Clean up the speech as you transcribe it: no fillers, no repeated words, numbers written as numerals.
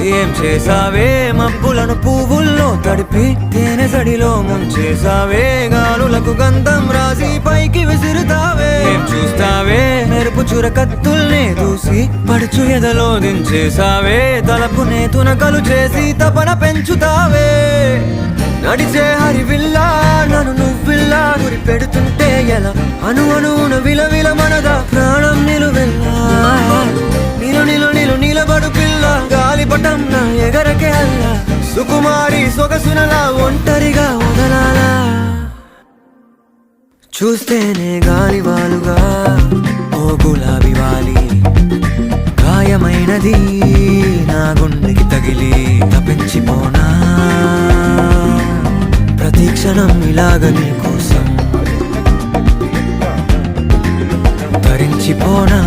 ఏం చేసావే మబ్బులను పువ్వుల్లో తడిపి తేనె సడిలో ముంచేసావే గాలులకు గంధం రాసి పైకి విసురుతావే ఏం చూస్తావే మెరుపు చురకత్తుల్నే దూసి పడుచు ఎదలో దించేసావే తలపునే తునకలు చేసి తపన పెంచుతావే నడిచే హరివిల్లా నన్ను నువ్విల్లా గురి పెడుతుంటే ఎలా అను అనువున విలవిల మనదా ప్రాణం నిలువెల్లా నిలు నిలు నిలు నిలబడు పిల్ల గాలిపటం నా ఎగరకే అల్లా సుకుమారి సొగసునలా ఒంటరిగా వదలాలా చూస్తేనే గాలి వాలుగా ఓ గులాబీ వాలి గాయమైనది నా గుండెకి తగిలి తప్పించిపోనా ప్రతి క్షణం ఇలాగ నీ కోసం తరించిపోనా